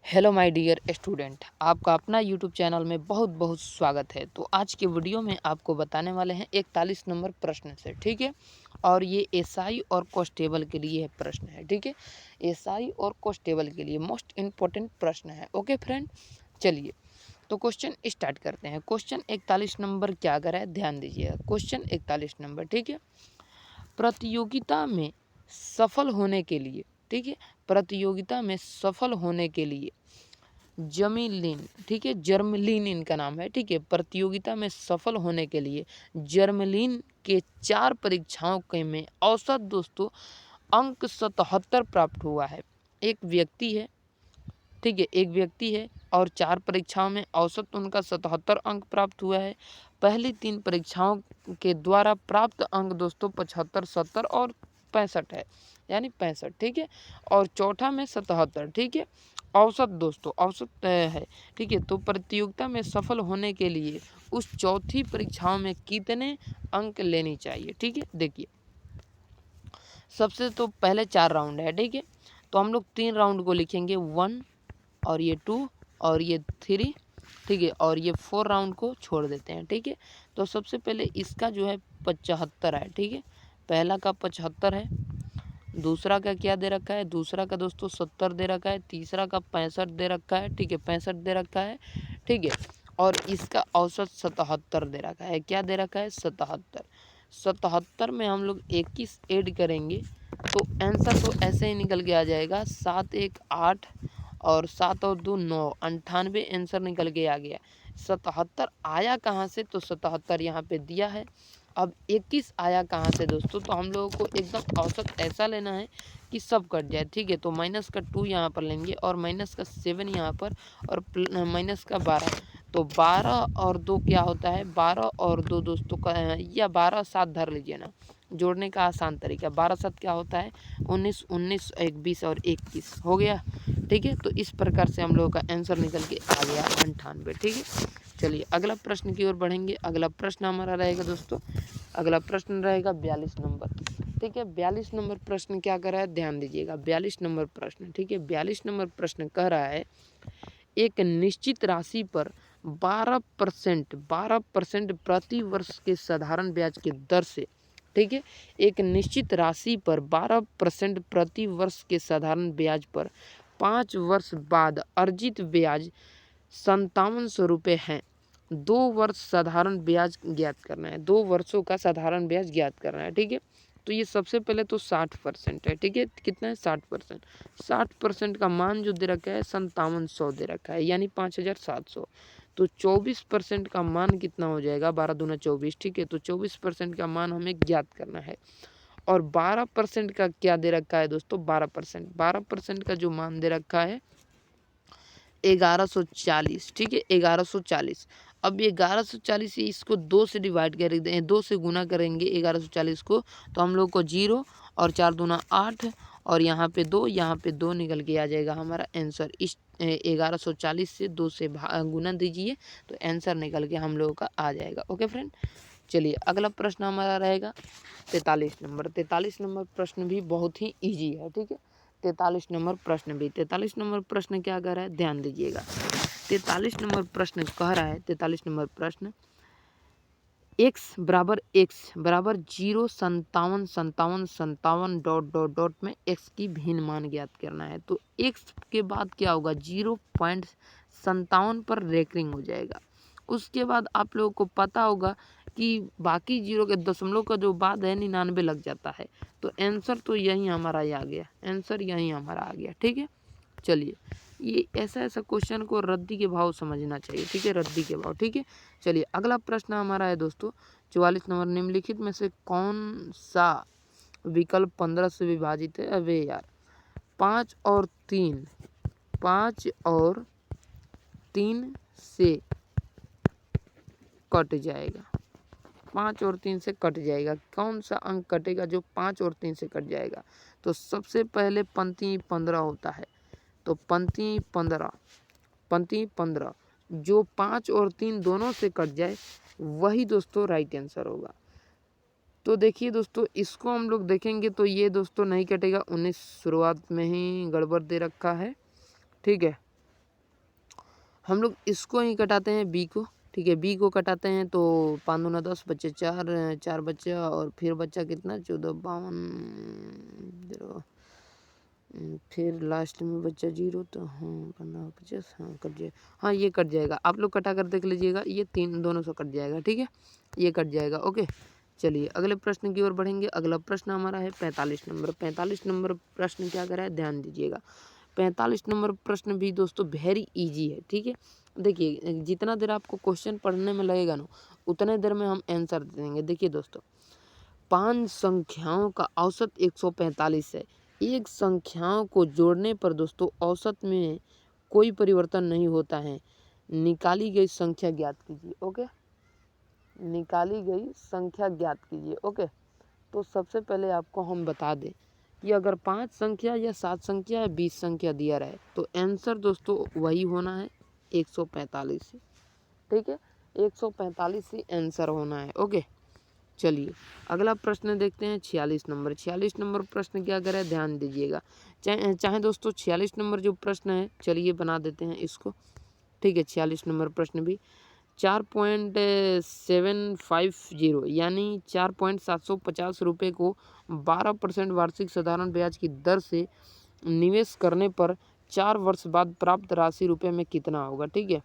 Hello my dear student, आपका अपना YouTube channel में बहुत बहुत स्वागत है। तो आज के वीडियो में आपको बताने वाले हैं 41 नंबर प्रश्न से, ठीक है। और ये एसआई और कांस्टेबल के लिए प्रश्न है, ठीक है। एसआई और कांस्टेबल के लिए मोस्ट इम्पोर्टेंट प्रश्न है। ओके फ्रेंड, चलिए तो क्वेश्चन स्टार्ट करते हैं। क्वेश्चन 41 नंबर क्या कर रहा है, ध्यान दीजिएगा। क्वेश्चन 41 नंबर, ठीक है। प्रतियोगिता में सफल होने के लिए, ठीक है, प्रतियोगिता में सफल होने के लिए जर्मलीन, ठीक है, जर्मलीन इनका नाम है, ठीक है। प्रतियोगिता में सफल होने के लिए जर्मलीन के 4 परीक्षाओं के में औसत दोस्तों अंक 77 प्राप्त हुआ है। एक व्यक्ति है, ठीक है, एक व्यक्ति है और 4 परीक्षाओं में औसत उनका 77 अंक प्राप्त हुआ है। पहली 3 परीक्षाओं के द्वारा प्राप्त अंक दोस्तों 75, 70 और 65 है, यानी 65, ठीक है। और चौथा में 77, ठीक है। औसत दोस्तों औसत है, ठीक है। तो प्रतियोगिता में सफल होने के लिए उस चौथी परीक्षाओं में कितने अंक लेनी चाहिए, ठीक है। देखिए, सबसे तो पहले 4 राउंड है, ठीक है। तो हम लोग 3 राउंड को लिखेंगे, 1 और ये 2 और ये 3, ठीक है। और ये 4 राउंड को छोड़ देते हैं, ठीक है। तो सबसे पहले इसका जो है 75 है, ठीक है। पहला का 75 है, दूसरा का क्या दे रखा है, दूसरा का दोस्तों 70 दे रखा है, तीसरा का 65 दे रखा है, ठीक है, 65 दे रखा है, ठीक है। और इसका औसत 77 दे रखा है। क्या दे रखा है, 77। 77 में हम लोग 21 ऐड करेंगे तो आंसर तो ऐसे ही निकल के आ जाएगा, 7 1 8 और 7 और 2 9, 98 आंसर निकल के आ गया। 77 आया कहाँ से, तो 77 यहाँ पे दिया है। अब 21 आया कहाँ से दोस्तों, तो हम लोगों को एकदम औसत ऐसा लेना है कि सब कट जाए, ठीक है। तो माइनस का 2 यहाँ पर लेंगे और माइनस का 7 यहाँ पर और माइनस का 12। तो 12 और 2 क्या होता है, 12 और 2 दोस्तों का, या 12 7 धर लीजिए ना, जोड़ने का आसान तरीका। 12 7 क्या होता है, 19, 19 21 और 21 हो गया, ठीक है। तो इस प्रकार से हम लोगों का आंसर निकल के आ गया 98, ठीक है। चलिए अगला प्रश्न की ओर बढ़ेंगे। अगला प्रश्न हमारा रहेगा दोस्तों, अगला प्रश्न रहेगा 42 नंबर, ठीक है। 42 नंबर प्रश्न क्या कर रहा है, ध्यान दीजिएगा। 42 नंबर प्रश्न, ठीक है। 42 नंबर प्रश्न कह रहा है, एक निश्चित राशि पर 12% प्रति वर्ष के साधारण ब्याज की दर से, ठीक है। एक निश्चित राशि पर 12% प्रति वर्ष के साधारण ब्याज पर 5 वर्ष बाद अर्जित ब्याज 5700 रुपये है। 2 वर्ष साधारण ब्याज ज्ञात करना है, 2 वर्षों का साधारण ब्याज ज्ञात करना है, ठीक है। तो ये सबसे पहले तो 60% है, ठीक है। कितना है, 60%। 60% का मान जो दे रखा है 5700 दे रखा है, यानी 5700। तो 24% का मान कितना हो जाएगा, 12 दूना 24, ठीक है। तो 24% का मान हमें ज्ञात करना है। और 12% का क्या दे रखा है दोस्तों, 12% का जो मान दे रखा है 1140, ठीक है, 1140। अब ये 1140 इसको 2 से डिवाइड कर दें, 2 से गुना करेंगे 1140 को, तो हम लोग को 0 और 4 दूना 8 और यहाँ पे 2, यहाँ पे 2 निकल के आ जाएगा हमारा आंसर। इस 1140 से 2 से गुना दीजिए तो आंसर निकल के हम लोगों का आ जाएगा। ओके फ्रेंड, चलिए अगला प्रश्न हमारा रहेगा 43 नंबर। 43 नंबर प्रश्न भी बहुत ही ईजी है, ठीक है। 43 नंबर प्रश्न भी, 43 नंबर प्रश्न क्या कह रहा है, ध्यान दीजिएगा। 43 नंबर प्रश्न कह रहा है, 43 नंबर प्रश्न, x बराबर 0 57 57 57 डॉट डॉट डॉट में x की भिन्न मान ज्ञात करना है। तो x के बाद क्या होगा, 0.57 पर रेकरिंग हो जाएगा। उसके बाद आप लोगों को पता होगा कि बाकी जीरो के दशमलव का जो बाद है 99 लग जाता है। तो आंसर तो यही हमारा आ गया, आंसर यही हमारा आ गया, ठीक है। चलिए, ये ऐसा ऐसा क्वेश्चन को रद्दी के भाव समझना चाहिए, ठीक है, रद्दी के भाव, ठीक है। चलिए अगला प्रश्न हमारा है दोस्तों 44 नंबर, निम्नलिखित में से कौन सा विकल्प 15 से विभाजित है। अबे यार, 5 और 3, 5 और 3 से कट जाएगा, 5 और 3 से कट जाएगा। कौन सा अंक कटेगा जो 5 और 3 से कट जाएगा, तो सबसे पहले पंक्ति 15 होता है। तो पंक्ति 15 जो 5 और 3 दोनों से कट जाए वही दोस्तों राइट आंसर होगा। तो देखिए दोस्तों, इसको हम लोग देखेंगे तो ये दोस्तों नहीं कटेगा, 19 शुरुआत में ही गड़बड़ दे रखा है, ठीक है। हम लोग इसको ही कटाते हैं बी को, ठीक है। बी को कटाते हैं तो 5 दूना 10 बच्चे 4, 4 बच्चा और फिर बच्चा कितना 14 52 0, फिर लास्ट में बच्चा 0 तो हाँ 15 50 हाँ कट जाए, हाँ ये कट जाएगा। आप लोग कटा कर देख लीजिएगा, ये 3 दोनों से कट जाएगा, ठीक है, ये कट जाएगा। ओके, चलिए अगले प्रश्न की ओर बढ़ेंगे। अगला प्रश्न हमारा है 45 नंबर। 45 नंबर प्रश्न क्या करा है, ध्यान दीजिएगा। 45 नंबर प्रश्न भी दोस्तों वेरी इजी है, ठीक है। देखिए जितना देर आपको क्वेश्चन पढ़ने में लगेगा ना, उतने देर में हम आंसर दे देंगे। देखिए दोस्तों, 5 संख्याओं का औसत 145 है। एक संख्याओं को जोड़ने पर दोस्तों औसत में कोई परिवर्तन नहीं होता है। निकाली गई संख्या ज्ञात कीजिए। ओके, निकाली गई संख्या ज्ञात कीजिए। ओके, तो सबसे पहले आपको हम बता दें कि अगर 5 संख्या या 7 संख्या या 20 संख्या दिया रहे तो आंसर दोस्तों वही होना है 145 ही, ठीक है, 145 ही आंसर होना है। ओके, चलिए अगला प्रश्न देखते हैं 46 नंबर। 46 नंबर प्रश्न क्या करे, ध्यान दीजिएगा। चाहे दोस्तों 46 नंबर जो प्रश्न है, चलिए बना देते हैं इसको, ठीक है। 46 नंबर प्रश्न भी 4.750 यानी 4.750 रुपये को 12% वार्षिक साधारण ब्याज की दर से निवेश करने पर 4 वर्ष बाद प्राप्त राशि रुपये में कितना होगा, ठीक है।